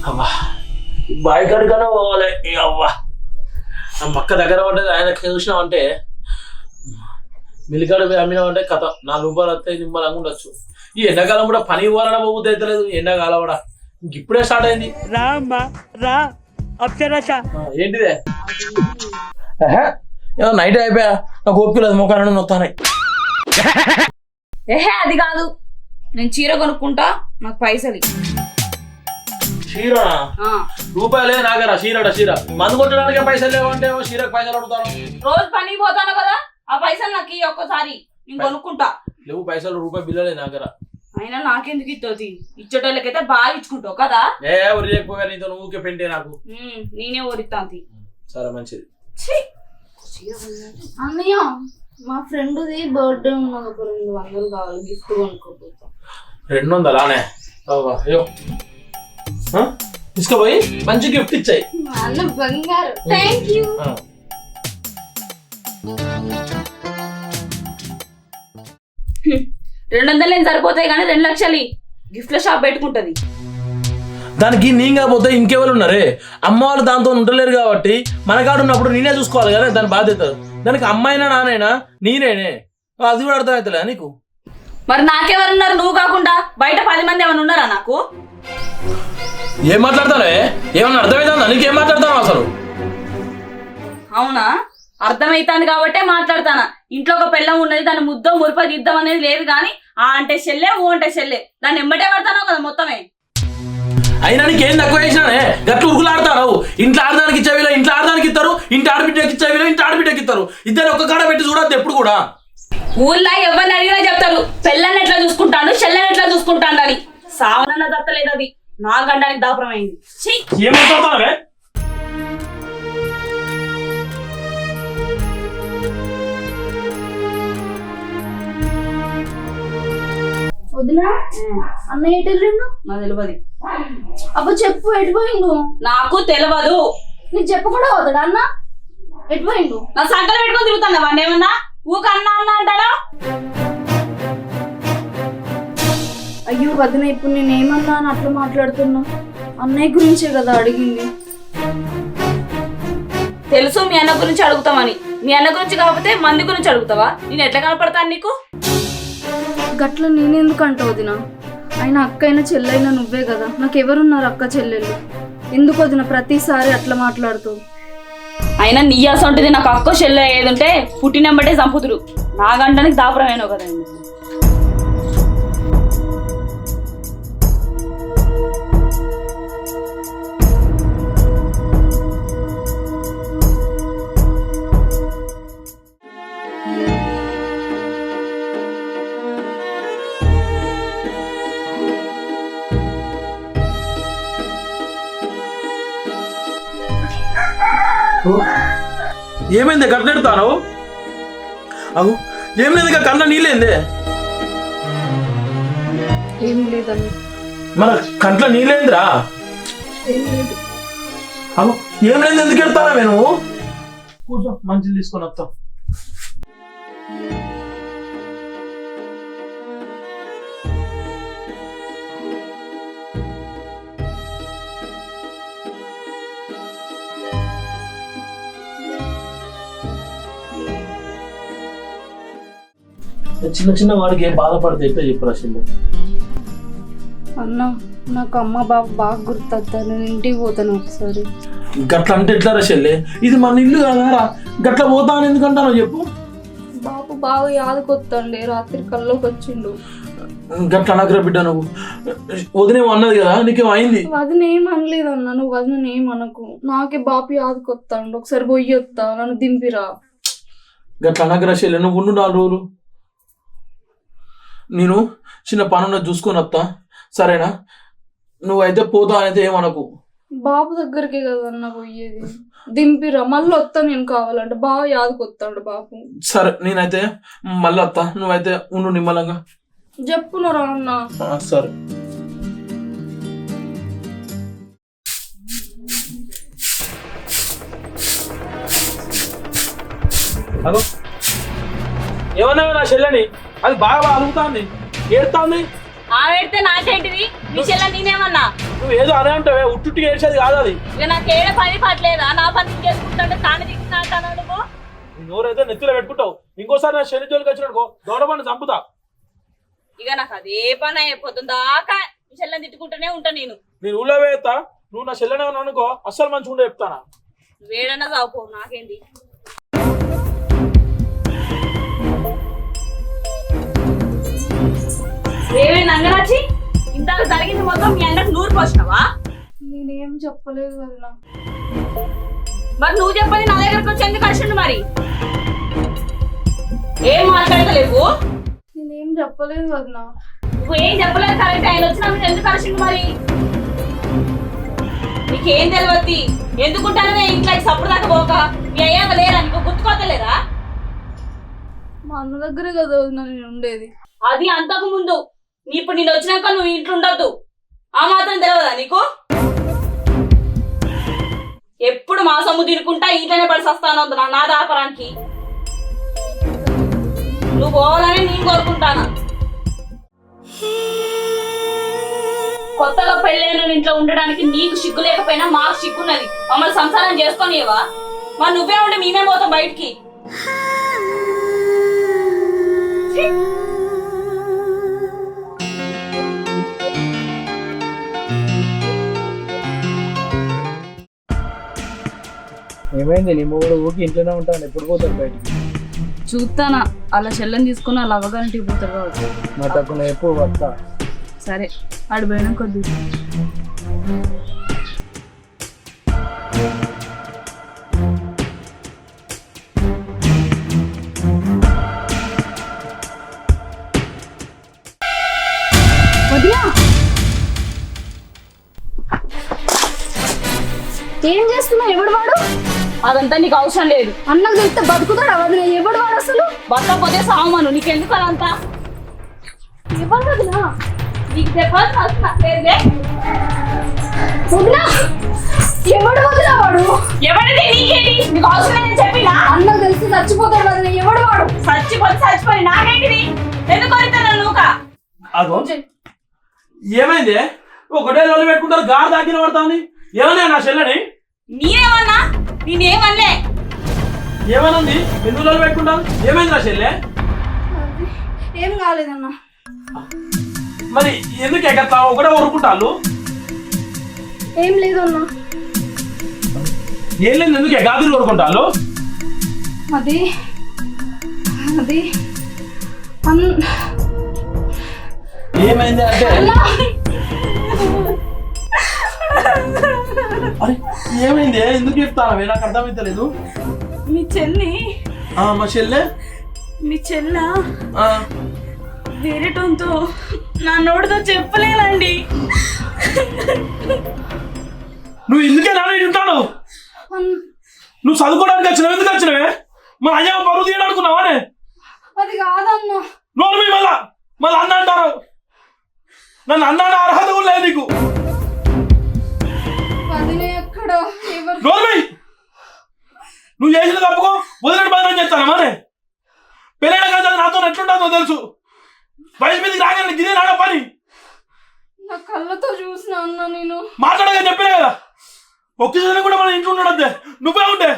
అవ్వా బాయ్ కాడికన్నా పోవాలి. అవ్వా ఆ మక్క దగ్గర పడ్డది. ఆయన చూసినామంటే మిల్లికాడ అమ్మినామంటే కథ 4 రూపాయలు వస్తాయి. నిమ్మలంగా ఉండొచ్చు. ఈ ఎండాకాలం కూడా పని పోవాలన్నా పోతే అవుతలేదు. ఎండాకాలం కూడా ఇప్పుడే స్టార్ట్ అయింది. ఏంటిదే నైట్ అయిపోయా. నాకు ఓపిక లేదు. ముఖాలను నొత్తానాయి. ఏహే అది కాదు, నేను చీర కొనుక్కుంటా, నాకు పైసలు. చీరనా? రూపాయలే నాగరా. చీర మందు కొట్టడానికే పైసలు లేవంటే చీరకు పైసలు అడుగుతాను. రోజు పనికి పోతాను కదా, ఆ పైసలు నాకు ఒక్కసారి నేను కొనుక్కుంటా. లేవు పైసలు, రూపాయి బిల్లలే నాగరా. అయినా నాకెందుకు ఇస్తుంది? ఇచ్చేటోళ్ళకైతే బాగా ఇచ్చుకుంటావు కదా. ఒరిపోయా నీతో ఊకే పెంటే నాకు. నేనే ఒరితాంతి. సరే మంచిది. అన్నయ్య మా ఫ్రెండ్ది బర్త్డే ఉన్నది, ఒక 200 కావాలి, గిఫ్ట్ కొనుక్కోపోతా. 200? అయ్యో తీసుకుపోయి మంచి గిఫ్ట్ ఇచ్చాయి. అన్న బంగారు. Thank you. 200 ఏం సరిపోతాయి కానీ 2 లక్షలు గిఫ్ట్ల షాప్ పెట్టుకుంటది. దానికి నేను కాకపోతే ఇంకెవరు ఉన్నారే? అమ్మ వాళ్ళు దాంతో ఉండలేరు కాబట్టి మన కాడు ఉన్నప్పుడు నేనే చూసుకోవాలి కదా దాని బాధ్యత. దానికి అమ్మాయినా నానైనా నేనేనే. అది కూడా అర్థమవుతలే నీకు? మరి నాకెవరున్నారు నువ్వు కాకుండా? బయట 10 మంది ఏమైనా ఉన్నారా నాకు? ఏం మాట్లాడతానే? ఏమన్నా అర్థమవుతుందా? నీకేం మాట్లాడతాను అసలు? అవునా, అర్థమైతాంది కాబట్టే మాట్లాడతానా. ఇంట్లో ఒక పిల్లం ఉన్నది, దాన్ని ముద్దో మురిప దిద్దాం అనేది లేదు కానీ ఆ అంటే చెల్లె, ఊ అంటే చెల్లె, దాన్ని ఎమ్మటే పడతానో కదా మొత్తమే. అయినా నీకేం తక్కువ చేసినానే? గట్లు ఉరుకులాడతారు. ఇంట్లో ఆడదానికి ఇచ్చేవిలో ఇంట్లో ఆడదానికి ఇస్తారు, ఇంటి ఆడబిడ్డకి ఇచ్చేవిలో ఇంటి ఆడబిడ్డకి ఇస్తారు. ఇద్దరు ఒక్క కాడ పెట్టి చూడద్దు ఎప్పుడు కూడా. ఊళ్ళో ఎవరిని అడిగినా చెప్తారు పెళ్ళని ఎట్లా చూసుకుంటాను, చెల్లెని ఎట్లా చూసుకుంటాను అని. సావనన్న దత్తలేదు అది, 4 గంటలకి దాపురమైంది. ఏం మాట్లాడతావే? వదినా అన్నయ్య ఎటు వెళ్ళిండు? నాకు తెలియదు. అబ్బా చెప్పు, ఎటు పోయిండు? నాకు తెలియదు. నీకు చెప్పకుండా పోతాడా అన్న? ఎటు పోయిండు? నా సంకలు పెట్టుకొని తిరుగుతాను వాడిని ఏమన్నా ఊక అన్న అన్న అంటారా? అయ్యో వదిన, ఇప్పుడు నేనేమన్నా అని అట్లా మాట్లాడుతున్నా? అన్నయ్య గురించే కదా అడిగింది. తెలుసు మీ అన్న గురించి అడుగుతామని. మీ అన్న గురించి కాకపోతే మంది గురించి అడుగుతావా? నేను ఎట్లా కనపడతాను నీకు? గట్ల నేనెందుకు అంటావు వదిన? ఆయన అక్క అయినా చెల్లైనా నువ్వే కదా, నాకెవరున్నారు అక్క చెల్లెళ్ళు? ఎందుకు వదిన ప్రతిసారి అట్లా మాట్లాడుతావు? అయినా నీ అసంటిది నాకు అక్క చెల్లె ఏదంటే పుట్టినమ్మటే చంపుతురు. నా గంటానికి దాపురమైనావు కదా. ఏమైంది గట్టెడతాను? అవు ఏం లేదు, కళ్ళ నీళ్ళేందే? ఏం లేదండి. మన కంట్లో నీళ్ళేందిరా? అవు ఏం లేదు, ఎందుకు వెళ్తానా నేను? కూర్చో, మంచిది తీసుకొని వస్తాం. చిన్న చిన్న వాడికి ఏం బాధపడితే ఎట్లా చెప్పరా చెల్లె? అన్న నాకు అమ్మ బాబు బాగా గుర్తొస్తారు, నేను ఇంటికి పోతాను ఒకసారి. గట్ల అంటే ఎట్లా రా చెల్లె? ఇది మన ఇల్లు కదారా, గట్ల పోతా అని ఎందుకంటానో చెప్పు. బాబు బాగా యాదకొత్తండి, రాత్రి కల్లోకి వచ్చిండు. గట్ల అనకరా బిడ్డ, నువ్వు వదినేమో అన్నది కదా, నీకేమో అయింది? వదిన ఏం అనలేదు అన్న, నువ్వు వదిన ఏం అనకు. నాకే బాబు యాదకొత్తాండు, ఒకసారి పోయి వస్తా, నన్ను దింపిరా. గట్ల అనకరా చెల్లె, నువ్వు ఉండు 4 రోజులు. నేను చిన్న పనున్న చూసుకొని వస్తా, సరేనా? నువ్వైతే పోతా అయితే ఏమనకు. బాబు దగ్గరికి కదన్నా పోయేది, దింపిరా, మళ్ళీ వస్తా నేను కావాలంటే. బాగా యాదకొత్తాడు బాబు. సరే నేనైతే మళ్ళీ వస్తా, నువ్వైతే ఉండు నిమ్మలంగా. చెప్పునరా అన్న. సరే. అగో ఏమన్నా నా చెల్లెని, అది బాగా అలుగుతాంది, ఏడుతాంది. ఆమెడితే నాకేంటిది మీ చెల్ల నేనేమన్నా నువ్వు ఏదో అనే అంటావే ఉట్టుట్టిగా వేసేది కాదు అది. ఇక నాకేడ పని పట్టలేదా నా పని చేసుకుంటుంటే తాను తింటున్నాను నువ్వు నీ నోరైతే నెత్తిలో పెట్టుకుంటావు. ఇంకోసారి నా శని జోలికి వచ్చినాడుకో దొడమని చంపుతా. ఇక నాకు అదే పని అయిపోతుంది దాకా మీ చెల్లని తిట్టుకుంటూనే ఉంటా నేను ఊళ్ళో వేస్తా. నువ్వు నా చెల్లెనే అనుకో అస్సలు మంచిగా ఉండే చెప్తానా. వేడన్నా చావుకో నాకేంటి. ఏమైనా అంగరాచి ఇంతకు జరిగింది మొత్తం మీ అన్నకు నూరు పోసినావా? నేనేం చెప్పలేదు వదినా. మరి నువ్వు చెప్పని నా దగ్గరకు వచ్చి ఎందుకు కలిసిండు మరి? ఏం మాట్లాడతలేవు? నేనేం చెప్పలేదు వదినా. నువ్వు ఏం చెప్పలేదు కరెక్ట్. ఆయన వచ్చినప్పుడు ఎందుకు కలిసిండు మరి? నీకేం తెలియదు ఎందుకుంటానే ఇంట్లో సప్పుడు దాకా పోక మీ అయ్యాక లేరా నీకు గుర్తుకోతలేదా? మా అన్న దగ్గరే కదా వదినా నేను ఉండేది. అది అంతకు ముందు ఇప్పుడు నేను వచ్చినాక నువ్వు ఇంట్లో ఉండద్దు ఆ మాత్రం తెలియదా నీకు? ఎప్పుడు మా సొమ్ము తినుకుంటా ఇంట్లోనే పడి వస్తాను నా దాపరానికి. నువ్వు పోవాలని నేను కోరుకుంటాను. కొత్తగా పెళ్ళైన ఇంట్లో ఉండడానికి నీకు సిగ్గు లేకపోయినా మాకు సిగ్గున్నది. మమ్మల్ని సంసారం చేసుకోనివా? మరి నువ్వే ఉండి మేమే పోతాం బయటికి. ఏమైంది నీ మూడు ఊరికి ఇంట్లోనే ఉంటాను ఎప్పుడు పోతాడు బయటికి? చూస్తానా అలా చెల్లని తీసుకుని అలా అవగారింటికి పోతారు కావచ్చు. మరి తక్కువ ఎప్పుడు వస్తా. సరే ఆడు పోయినా కొద్ది. ఏం చేస్తున్నావు? ఎవడు వాడు? అదంతా నీకు అవసరం లేదు. అన్నకు తెలిస్తే బతుకుతాడు వదినా. ఎవడు వాడు అసలు? బతకపోతే సామాను నీకెందుకు అదంతా? ఎవరు వదినా? నీకు చెప్పాల్సిన అవసరం లేదులే. వదినా ఎవడు వదినా వాడు? ఎవరిది నీకేంటి? నీకు అవసరం లేదని చెప్పినా? అన్నకు తెలిసి చచ్చిపోతాడు వదినా. ఎవడు వాడు? చచ్చిపోయి నాకేంటిది? ఎందుకు వదులుతాను నువ్వుక? అదో ఏమైంది? ఒకటే రోజు పెట్టుకుంటారు గారు దాకిన పడతాంది. ఏమన్నా నా చెల్లని? నేనేమన్నా? నేనేమనలే. ఏమనుంది? ఎందుకు రోజు పెట్టుకుంటావు? ఏమైంది నా చెల్లె? ఏం కాలేదన్నా. మరి ఎందుకు ఎక్కట్లా ఒకటే ఊరుకుంటాళ్ళు? ఏం లేదు అన్నా. ఏం లేదు ఎందుకు ఎగాదులు ఊరుకుంటాళ్ళు? అది అది ఏమైంది అంటే అరే ఏమైంది? ఎందుకు చెప్తాను నాకు అర్థమైతలేదు. మీ చెల్లి మా చెల్లె మీ చెల్ల వేరేటంతో నా నోటితో చెప్పలేనండి. నువ్వు ఎందుకే నాన్న ఉంటాను? నువ్వు చదువుకోవడానికి వచ్చినావు. ఎందుకు వచ్చినవే? మా అయ్య పరువు తీయడానుకున్నావానే? అది కాదన్నా. నోరు మీ మళ్ళా అన్న అంటారు. నన్ను అన్న అర్హత కూడా లేదు నీకు. నోర్మై నువ్వు చేసిన తప్పుకో వదిలేడు బదనం చేస్తాను మానే. పెళ్ళైన కదా నాతో ఎట్లుంటుందో తెలుసు. వయసు మీదకి రాగానే గిదే నాడ పని. నా కళ్ళతో చూసిన అన్న నేను మాట్లాడగా చెప్పినా కదా ఒక్కసారి కూడా మన ఇంట్లో ఉండొద్దే. నువ్వే ఉంటే